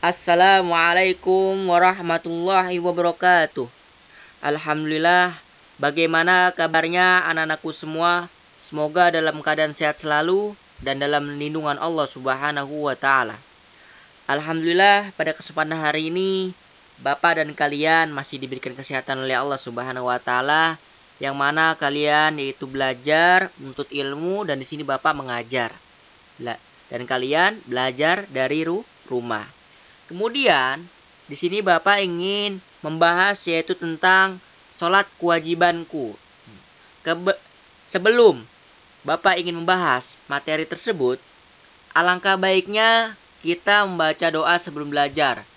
Assalamualaikum warahmatullahi wabarakatuh. Alhamdulillah, bagaimana kabarnya anak-anakku semua? Semoga dalam keadaan sehat selalu dan dalam lindungan Allah Subhanahu wa Ta'ala. Alhamdulillah, pada kesempatan hari ini Bapak dan kalian masih diberikan kesehatan oleh Allah Subhanahu wa Ta'ala, yang mana kalian yaitu belajar menuntut ilmu, dan di sini Bapak mengajar. Dan kalian belajar dari rumah. Kemudian di sini Bapak ingin membahas yaitu tentang sholat kewajibanku. Sebelum Bapak ingin membahas materi tersebut, alangkah baiknya kita membaca doa sebelum belajar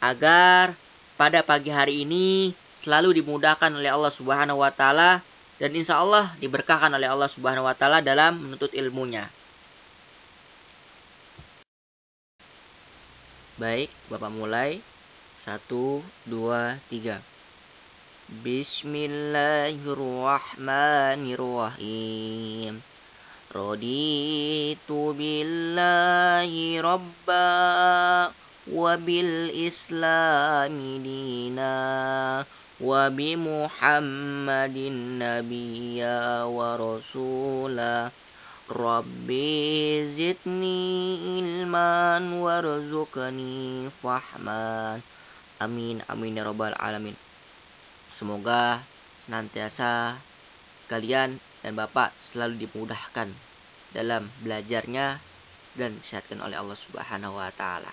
agar pada pagi hari ini selalu dimudahkan oleh Allah Subhanahu wa Ta'ala dan insya Allah diberkahkan oleh Allah Subhanahu wa Ta'ala dalam menuntut ilmunya. Baik, Bapak mulai. 1, 2, 3. Bismillahirrahmanirrahim. Raditu billahi rabba wa bil islami dina wa bi Muhammadin nabiyya wa rasulah. Rabbi zidni ilman warzuqni fahman. Amin amin ya rabbal alamin. Semoga senantiasa kalian dan Bapak selalu dimudahkan dalam belajarnya dan disehatkan oleh Allah Subhanahu wa Ta'ala.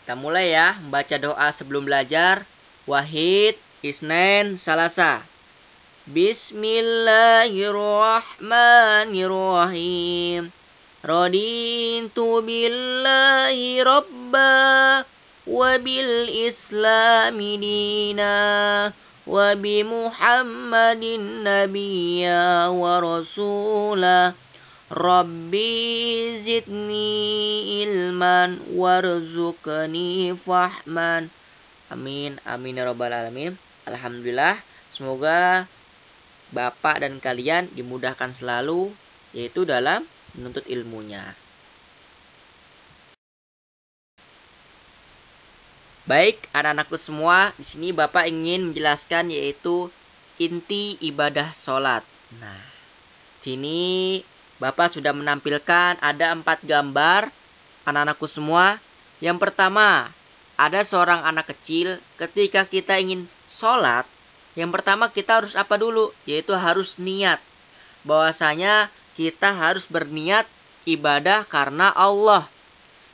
Kita mulai ya membaca doa sebelum belajar. Wahid, Isnin, Salasa. Bismillahirrahmanirrahim. Raditu billahi rabba wa bil islami dina wa bi Muhammadin nabiyya wa rasulah. Rabbi zidni ilman warzuqni fahman. Amin amin ya rabbal alamin. Alhamdulillah, semoga Bapak dan kalian dimudahkan selalu yaitu dalam menuntut ilmunya. Baik, anak-anakku semua, di sini Bapak ingin menjelaskan yaitu inti ibadah sholat. Nah, sini Bapak sudah menampilkan ada 4 gambar anak-anakku semua. Yang pertama, ada seorang anak kecil ketika kita ingin sholat. Yang pertama kita harus apa dulu? Yaitu harus niat. Bahwasanya kita harus berniat ibadah karena Allah.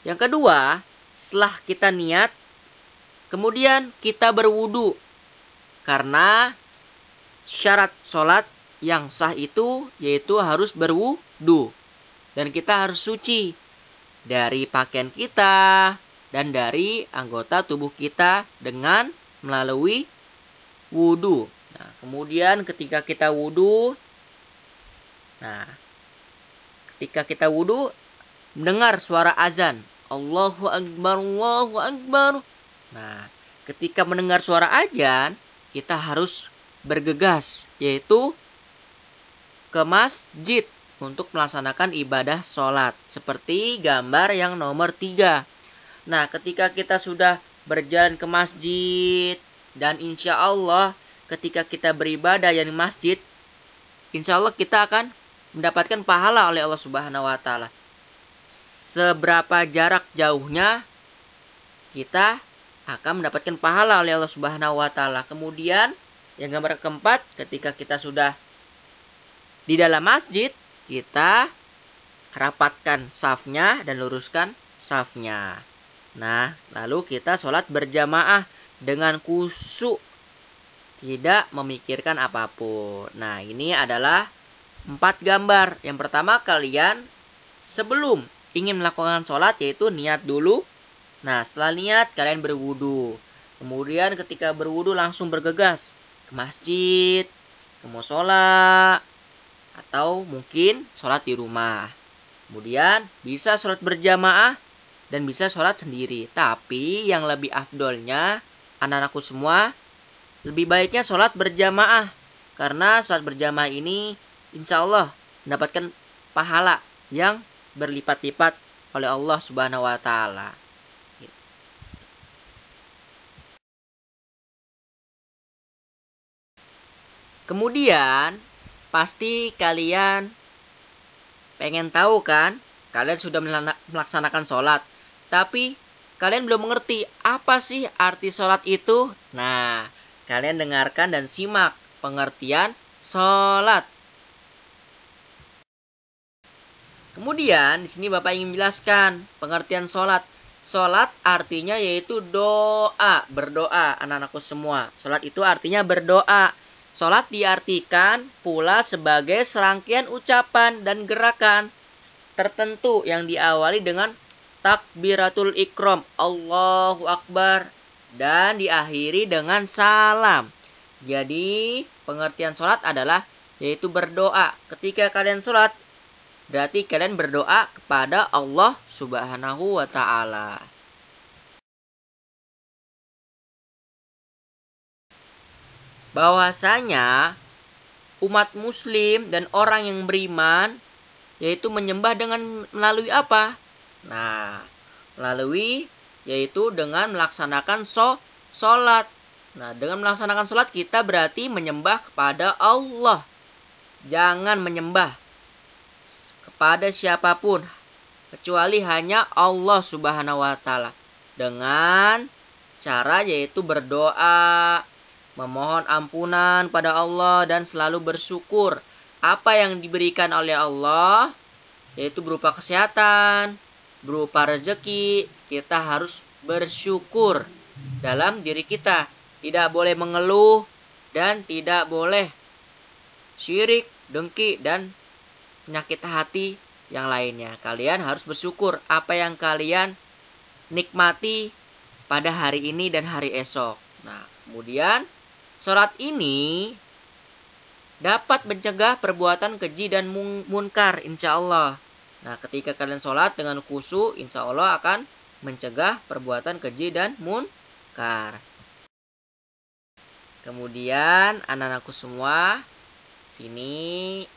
Yang kedua, setelah kita niat, kemudian kita berwudu. Karena syarat sholat yang sah itu yaitu harus berwudu. Dan kita harus suci dari pakaian kita dan dari anggota tubuh kita dengan melalui wudu. Nah, kemudian ketika kita wudu, mendengar suara azan, Allahu Akbar, Allahu Akbar. Nah, ketika mendengar suara azan, kita harus bergegas, yaitu ke masjid untuk melaksanakan ibadah sholat. Seperti gambar yang nomor 3. Nah, ketika kita sudah berjalan ke masjid, dan insya Allah ketika kita beribadah yang di masjid, insya Allah kita akan mendapatkan pahala oleh Allah Subhanahu wa Ta'ala. Seberapa jarak jauhnya, kita akan mendapatkan pahala oleh Allah Subhanahu wa Ta'ala. Kemudian yang gambar keempat, ketika kita sudah di dalam masjid, kita rapatkan safnya dan luruskan safnya. Nah, lalu kita sholat berjamaah dengan khusyuk, tidak memikirkan apapun. Nah, ini adalah 4 gambar. Yang pertama, kalian sebelum ingin melakukan sholat yaitu niat dulu. Nah, setelah niat kalian berwudu. Kemudian ketika berwudu langsung bergegas ke masjid, ke musola, atau mungkin sholat di rumah. Kemudian bisa sholat berjamaah dan bisa sholat sendiri. Tapi yang lebih afdolnya, anak-anakku semua, lebih baiknya sholat berjamaah. Karena sholat berjamaah ini insya Allah mendapatkan pahala yang berlipat-lipat oleh Allah Subhanahu wa taala. Kemudian pasti kalian pengen tahu kan, kalian sudah melaksanakan sholat, tapi kalian belum mengerti apa sih arti sholat itu. Nah, kalian dengarkan dan simak pengertian sholat. Kemudian di sini Bapak ingin menjelaskan pengertian sholat. Sholat artinya yaitu doa, berdoa, anak-anakku semua. Sholat itu artinya berdoa. Sholat diartikan pula sebagai serangkaian ucapan dan gerakan tertentu yang diawali dengan takbiratul ikram, Allahu Akbar, dan diakhiri dengan salam. Jadi pengertian sholat adalah yaitu berdoa. Ketika kalian sholat, berarti kalian berdoa kepada Allah Subhanahu wa ta'ala. Bahwasanya umat muslim dan orang yang beriman yaitu menyembah dengan melalui apa? Nah, melalui yaitu dengan melaksanakan sholat. Nah, dengan melaksanakan sholat kita berarti menyembah kepada Allah. Jangan menyembah kepada siapapun kecuali hanya Allah Subhanahu wa taala dengan cara yaitu berdoa, memohon ampunan pada Allah dan selalu bersyukur apa yang diberikan oleh Allah yaitu berupa kesehatan, berupa rezeki. Kita harus bersyukur dalam diri kita, tidak boleh mengeluh dan tidak boleh syirik, dengki dan penyakit hati yang lainnya. Kalian harus bersyukur apa yang kalian nikmati pada hari ini dan hari esok. Nah, kemudian sholat ini dapat mencegah perbuatan keji dan munkar, insya Allah. Nah, ketika kalian sholat dengan khusyuk, insya Allah akan mencegah perbuatan keji dan munkar. Kemudian anak-anakku semua, sini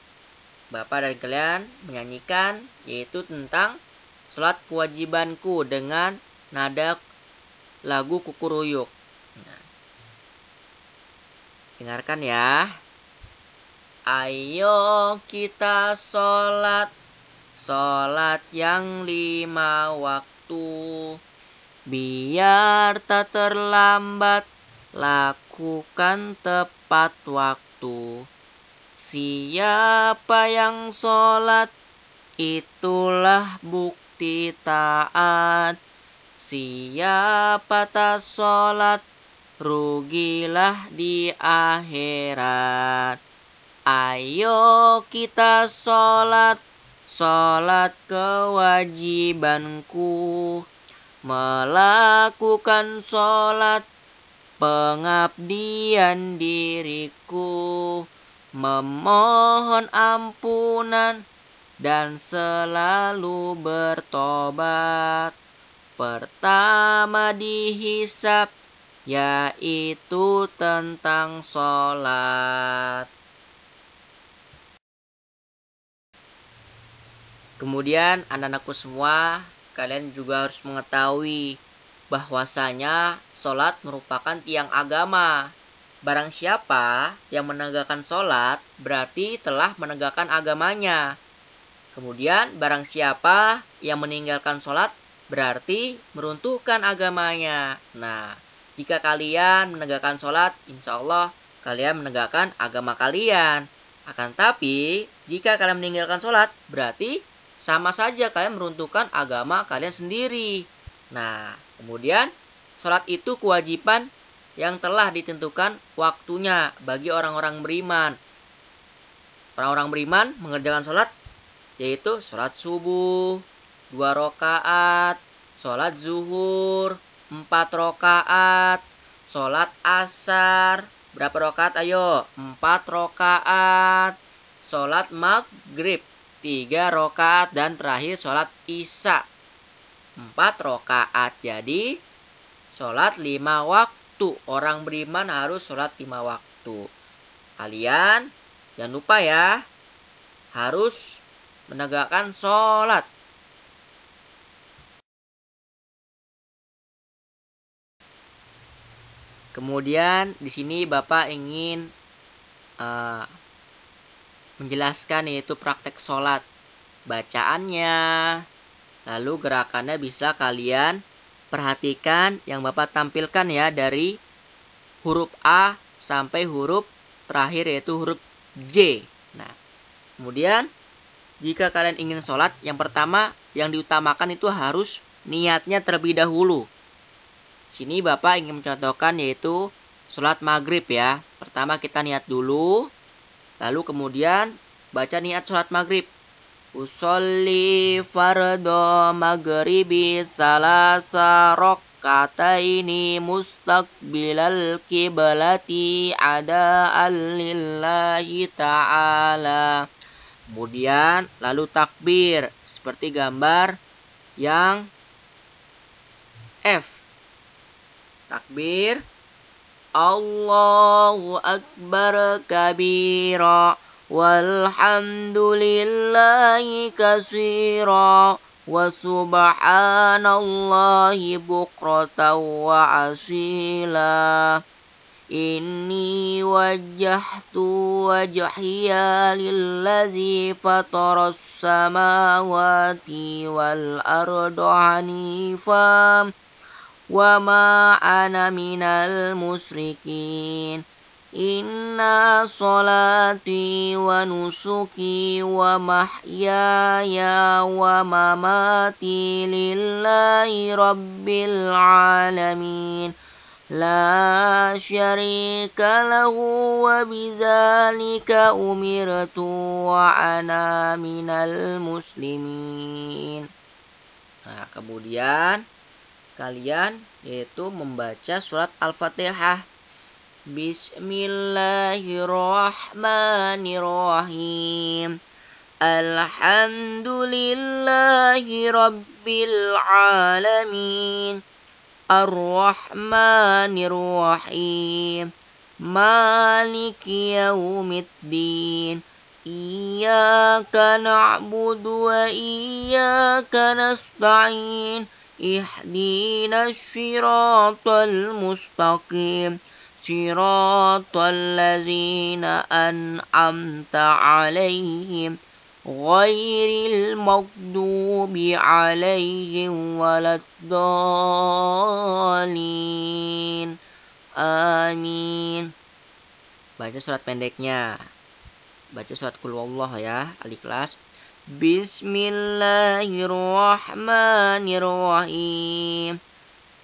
Bapak dan kalian menyanyikan yaitu tentang sholat kewajibanku dengan nada lagu Kukuruyuk. Nah, dengarkan ya. Ayo kita sholat, sholat yang 5 waktu, biar tak terlambat, lakukan tepat waktu. Siapa yang sholat, itulah bukti taat. Siapa tak sholat, rugilah di akhirat. Ayo kita sholat, sholat kewajibanku, melakukan sholat pengabdian diriku, memohon ampunan dan selalu bertobat. Pertama dihisab yaitu tentang sholat. Kemudian anak-anakku semua, kalian juga harus mengetahui bahwasanya sholat merupakan tiang agama. Barang siapa yang menegakkan sholat berarti telah menegakkan agamanya. Kemudian barang siapa yang meninggalkan sholat berarti meruntuhkan agamanya. Nah, jika kalian menegakkan sholat, insya Allah kalian menegakkan agama kalian. Akan tapi, jika kalian meninggalkan sholat berarti sama saja kalian meruntuhkan agama kalian sendiri. Nah, kemudian sholat itu kewajiban yang telah ditentukan waktunya bagi orang-orang beriman. Orang-orang beriman mengerjakan sholat yaitu sholat subuh 2 rakaat, sholat zuhur 4 rakaat, sholat asar berapa rakaat? Ayo, 4 rakaat, sholat maghrib 3 rakaat, dan terakhir sholat isya 4 rakaat. Jadi sholat 5 waktu. Orang beriman harus sholat 5 waktu. Kalian jangan lupa ya, harus menegakkan sholat. Kemudian di sini Bapak ingin menjelaskan yaitu praktek sholat, bacaannya, lalu gerakannya bisa kalian perhatikan yang Bapak tampilkan ya dari huruf A sampai huruf terakhir yaitu huruf J. Nah, kemudian jika kalian ingin sholat, yang pertama yang diutamakan itu harus niatnya terlebih dahulu. Sini Bapak ingin mencontohkan yaitu sholat maghrib ya. Pertama kita niat dulu, lalu kemudian baca niat sholat maghrib. Usolli fardo maghribi salasa rokataini mustaqbilal kiblati ada'an lillahi ta'ala. Kemudian lalu takbir seperti gambar yang F. Takbir Allahu Akbar kabira walhamdulillahi katsira wa subhanallahi bukratan wa asila. Inni wajjahtu wajhiya lillazi fataras samawati wal arda hanifan wa ma ana minal musyrikin. Inna salati wa nusuki wa mahyaya wa mamati lillahi rabbil alamin. La syarika lahu wa bidzalika umirtu wa ana minal muslimin. Nah, kemudian kalian yaitu membaca surat Al-Fatihah. Bismillahirrahmanirrahim. Alhamdulillahi rabbil alamin. Ar-Rahmanir-Rahim. Maliki yaumiddin. Iyyaka na'budu wa iyyaka nasta'in. Ihdinas siratal mustaqim. Siratal ladzina an'amta 'alaihim ghairil maghdubi 'alaihim waladdallin. Amin. Baca surat pendeknya. Baca surat Qul Huwallahu ya, Al-Ikhlas. Bismillahirrahmanirrahim.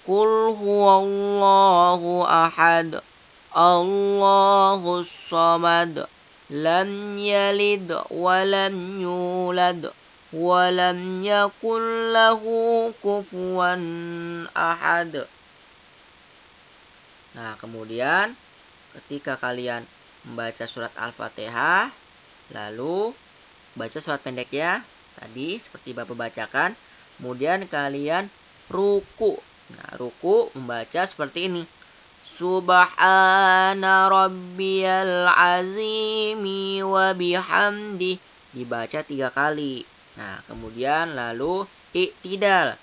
Qul huwallahu ahad. Allahus samad. Lam yalid wa lam yulad wa lam yakul lahu kufuwan ahad. Nah, kemudian ketika kalian membaca surat Al-Fatihah, lalu baca surat pendeknya tadi seperti Bapak bacakan, kemudian kalian ruku. Nah, ruku membaca seperti ini. Subhana rabbiyal azimi wa bihamdi. Dibaca 3 kali. Nah, kemudian lalu i'tidal.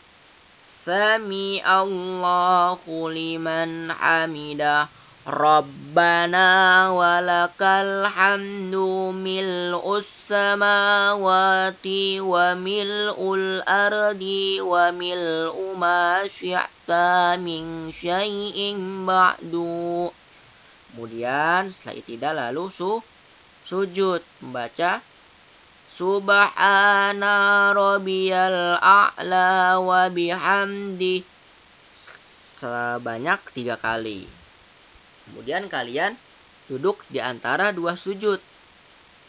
Sami Allahu liman hamidah. Rabbana walakal hamdu mil'us samawati wa mil'ul ardi wa mil'u ma syi'ta min syai'in ba'du. Kemudian setelah i'tidal lalu sujud membaca Subhana rabbiyal a'la wa bihamdi sebanyak 3 kali. Kemudian kalian duduk di antara 2 sujud.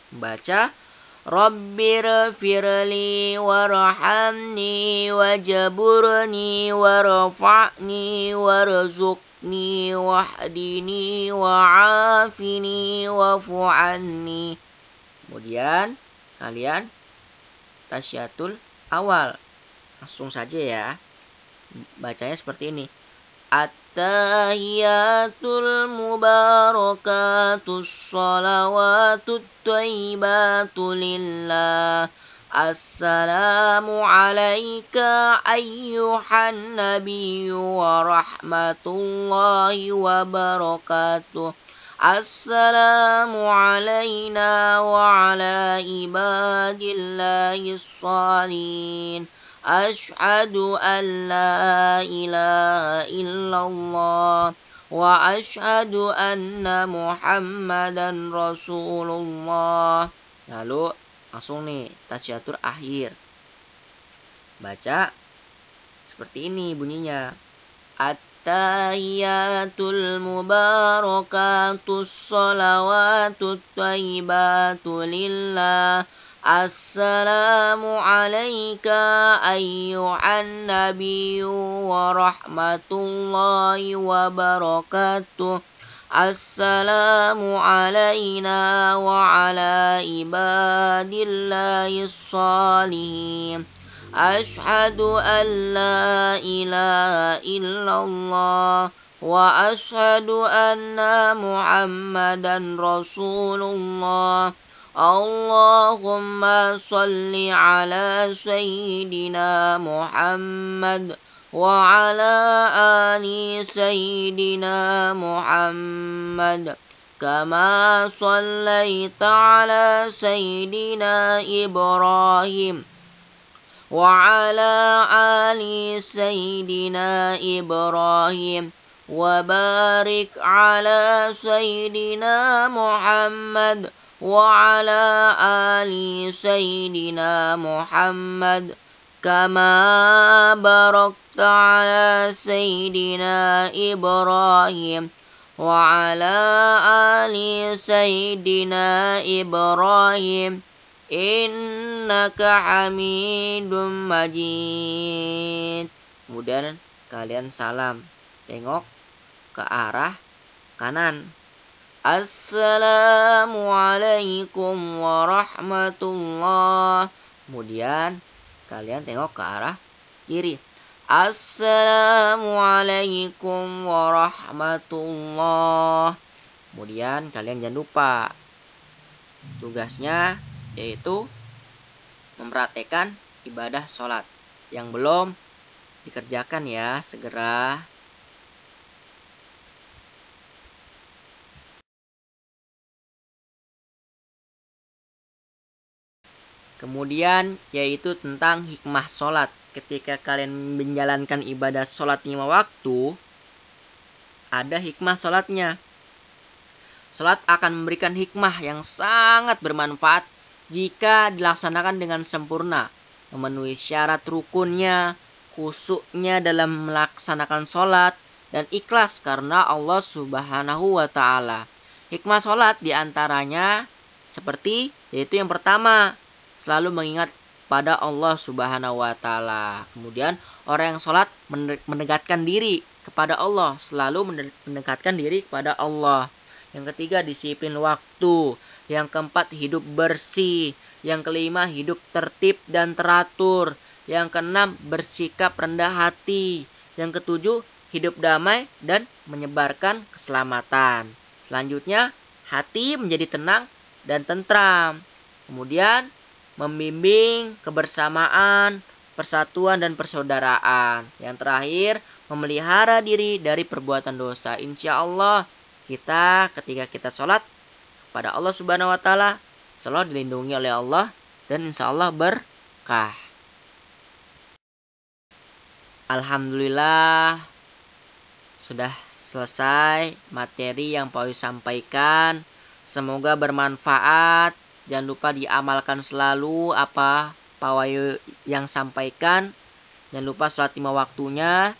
Membaca Rabbir firli warhamni wajburni warfa'ni warzuqni wahdini wa'afini wafu'anni. Kemudian kalian tasyatul awal. Langsung saja ya. Bacanya seperti ini. At-tahiyatul mubarakatus shalawatut thayyibatu lillah. Assalamu alayka ayyuhan nabiyyu wa rahmatullahi wa barakatuh. Assalamu alayna wa ala ibadillahi shalihin. Ashhadu an la ilaha illallah wa ashhadu anna Muhammadan Rasulullah. Lalu langsung nih tasyatur akhir. Baca seperti ini bunyinya. At-tahiyatul mubarakatus salawatut thayyibatu lillah. Assalamu alayka ayyuhan nabiyyu wa rahmatullahi wa barakatuh. Assalamu alayna wa ala ibadillahi shalihin. Ashhadu an la ilaha illallah wa ashhadu anna Muhammadan Rasulullah. Allahumma salli ala sayyidina Muhammad wa ala ali sayyidina Muhammad kama sallaita ala sayyidina Ibrahim wa ala ali sayyidina Ibrahim wa barik ala sayyidina Muhammad wa ala ali sayyidina Muhammad kama barakta ala sayyidina Ibrahim wa ala ali sayyidina Ibrahim innaka hamidum majid. Kemudian kalian salam, tengok ke arah kanan. Assalamualaikum warahmatullah. Kemudian kalian tengok ke arah kiri. Assalamualaikum warahmatullah. Kemudian kalian jangan lupa tugasnya yaitu mempraktekkan ibadah sholat. Yang belum dikerjakan ya, segera. Kemudian yaitu tentang hikmah sholat. Ketika kalian menjalankan ibadah sholat 5 waktu, ada hikmah sholatnya. Sholat akan memberikan hikmah yang sangat bermanfaat jika dilaksanakan dengan sempurna, memenuhi syarat rukunnya, khusyuknya dalam melaksanakan sholat, dan ikhlas karena Allah Subhanahu wa Ta'ala. Hikmah sholat diantaranya seperti, yaitu yang pertama, selalu mengingat pada Allah Subhanahu wa Ta'ala. Kemudian orang yang sholat mendekatkan diri kepada Allah, selalu mendekatkan diri kepada Allah. Yang ketiga, disiplin waktu. Yang keempat, hidup bersih. Yang kelima, hidup tertib dan teratur. Yang keenam, bersikap rendah hati. Yang ketujuh, hidup damai dan menyebarkan keselamatan. Selanjutnya, hati menjadi tenang dan tentram. Kemudian membimbing kebersamaan, persatuan dan persaudaraan. Yang terakhir, memelihara diri dari perbuatan dosa. Insya Allah kita ketika kita sholat kepada Allah Subhanahu wa Ta'ala selalu dilindungi oleh Allah dan insya Allah berkah. Alhamdulillah sudah selesai materi yang Pak Wi sampaikan. Semoga bermanfaat. Jangan lupa diamalkan selalu apa Pak Wahyu yang sampaikan. Jangan lupa sholat 5 waktunya.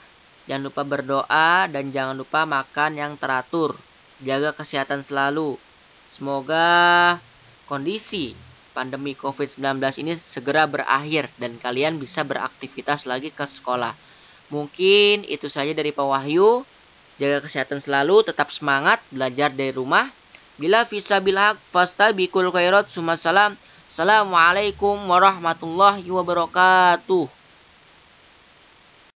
Jangan lupa berdoa dan jangan lupa makan yang teratur. Jaga kesehatan selalu. Semoga kondisi pandemi COVID-19 ini segera berakhir dan kalian bisa beraktivitas lagi ke sekolah. Mungkin itu saja dari Pak Wahyu. Jaga kesehatan selalu, tetap semangat belajar dari rumah. Bila fisabil haq fastabiqul khairat. Assalamualaikum warahmatullahi wabarakatuh.